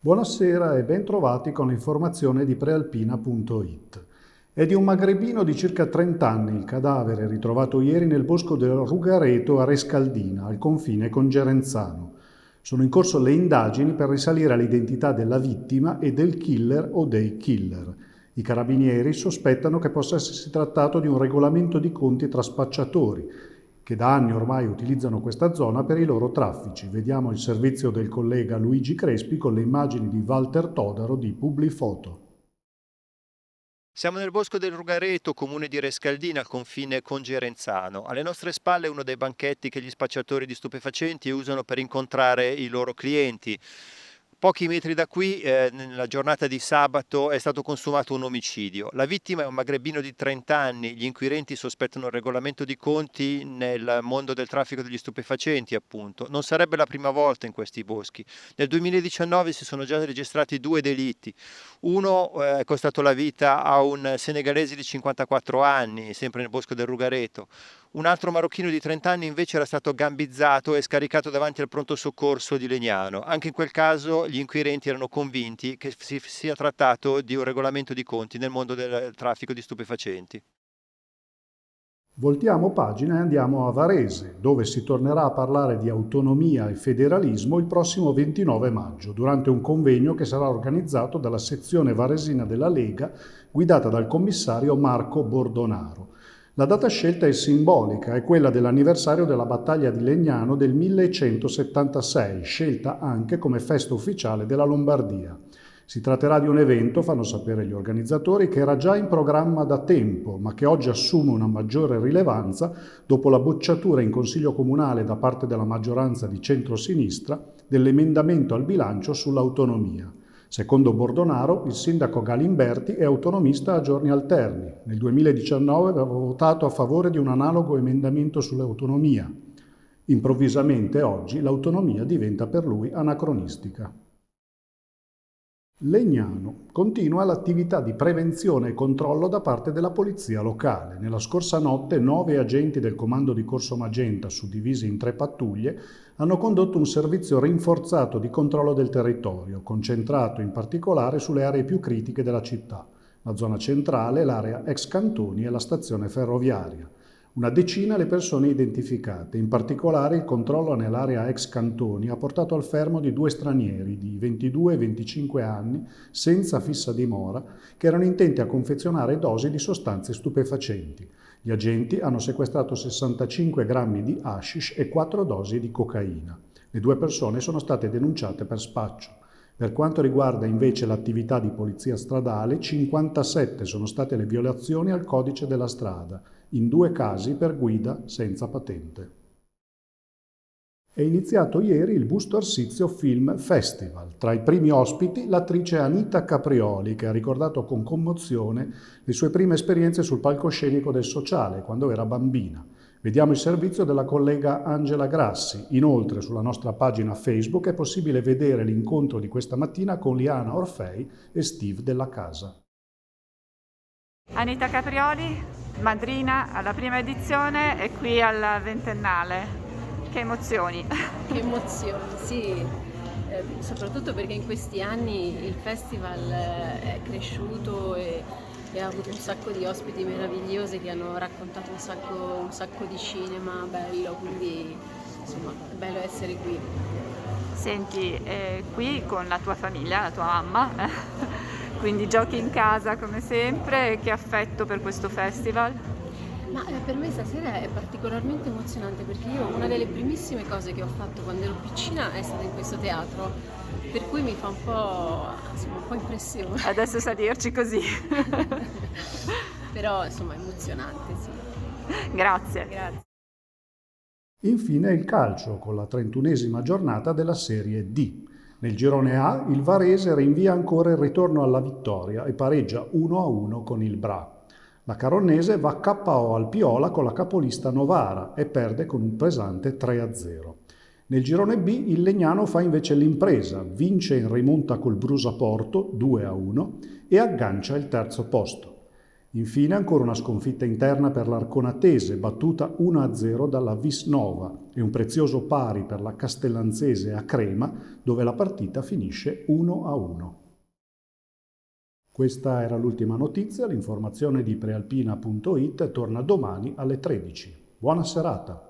Buonasera e ben trovati con l'informazione di prealpina.it. È di un magrebino di circa 30 anni il cadavere ritrovato ieri nel bosco del Rugareto a Rescaldina, al confine con Gerenzano. Sono in corso le indagini per risalire all'identità della vittima e del killer o dei killer. I carabinieri sospettano che possa essersi trattato di un regolamento di conti tra spacciatori, che da anni ormai utilizzano questa zona per i loro traffici. Vediamo il servizio del collega Luigi Crespi con le immagini di Walter Todaro di Publifoto. Siamo nel bosco del Rugareto, comune di Rescaldina, al confine con Gerenzano. Alle nostre spalle uno dei banchetti che gli spacciatori di stupefacenti usano per incontrare i loro clienti. Pochi metri da qui, nella giornata di sabato, è stato consumato un omicidio. La vittima è un magrebino di 30 anni. Gli inquirenti sospettano un regolamento di conti nel mondo del traffico degli stupefacenti, appunto. Non sarebbe la prima volta in questi boschi. Nel 2019 si sono già registrati 2 delitti. Uno è costato la vita a un senegalese di 54 anni, sempre nel bosco del Rugareto. Un altro marocchino di 30 anni invece era stato gambizzato e scaricato davanti al pronto soccorso di Legnano. Anche in quel caso gli inquirenti erano convinti che si sia trattato di un regolamento di conti nel mondo del traffico di stupefacenti. Voltiamo pagina e andiamo a Varese, dove si tornerà a parlare di autonomia e federalismo il prossimo 29 maggio, durante un convegno che sarà organizzato dalla sezione varesina della Lega, guidata dal commissario Marco Bordonaro. La data scelta è simbolica, è quella dell'anniversario della battaglia di Legnano del 1176, scelta anche come festa ufficiale della Lombardia. Si tratterà di un evento, fanno sapere gli organizzatori, che era già in programma da tempo, ma che oggi assume una maggiore rilevanza dopo la bocciatura in Consiglio Comunale da parte della maggioranza di centrosinistra dell'emendamento al bilancio sull'autonomia. Secondo Bordonaro, il sindaco Galimberti è autonomista a giorni alterni. Nel 2019 aveva votato a favore di un analogo emendamento sull'autonomia. Improvvisamente oggi l'autonomia diventa per lui anacronistica. Legnano. Continua l'attività di prevenzione e controllo da parte della polizia locale. Nella scorsa notte 9 agenti del comando di Corso Magenta, suddivisi in 3 pattuglie, hanno condotto un servizio rinforzato di controllo del territorio, concentrato in particolare sulle aree più critiche della città, la zona centrale, l'area ex cantoni e la stazione ferroviaria. Una decina le persone identificate, in particolare il controllo nell'area ex cantoni ha portato al fermo di 2 stranieri di 22 e 25 anni, senza fissa dimora, che erano intenti a confezionare dosi di sostanze stupefacenti. Gli agenti hanno sequestrato 65 grammi di hashish e 4 dosi di cocaina. Le 2 persone sono state denunciate per spaccio. Per quanto riguarda invece l'attività di polizia stradale, 57 sono state le violazioni al codice della strada, in 2 casi per guida senza patente. È iniziato ieri il Busto Arsizio Film Festival. Tra i primi ospiti l'attrice Anita Caprioli, che ha ricordato con commozione le sue prime esperienze sul palcoscenico del Sociale, quando era bambina. Vediamo il servizio della collega Angela Grassi. Inoltre, sulla nostra pagina Facebook è possibile vedere l'incontro di questa mattina con Liana Orfei e Steve Della Casa. Anita Caprioli, madrina alla prima edizione e qui al 20ennale. Che emozioni! Che emozioni, sì, soprattutto perché in questi anni il festival è cresciuto e ha avuto un sacco di ospiti meravigliosi che hanno raccontato un sacco di cinema bello, quindi insomma è bello essere qui. Senti, qui con la tua famiglia, la tua mamma, quindi giochi in casa come sempre, che affetto per questo festival? Ma per me stasera è particolarmente emozionante perché io una delle primissime cose che ho fatto quando ero piccina è stata in questo teatro, per cui mi fa un po' impressione. Adesso salirci così. Però insomma è emozionante, sì. Grazie. Grazie. Infine il calcio, con la 31esima giornata della Serie D. Nel girone A il Varese rinvia ancora il ritorno alla vittoria e pareggia 1-1 con il Bra. La Caronnese va KO al Piola con la capolista Novara e perde con un pesante 3-0. Nel girone B il Legnano fa invece l'impresa, vince in rimonta col Brusaporto 2-1 e aggancia il terzo posto. Infine ancora una sconfitta interna per l'Arconatese, battuta 1-0 dalla Visnova, e un prezioso pari per la Castellanzese a Crema, dove la partita finisce 1-1. Questa era l'ultima notizia, l'informazione di prealpina.it torna domani alle 13. Buona serata!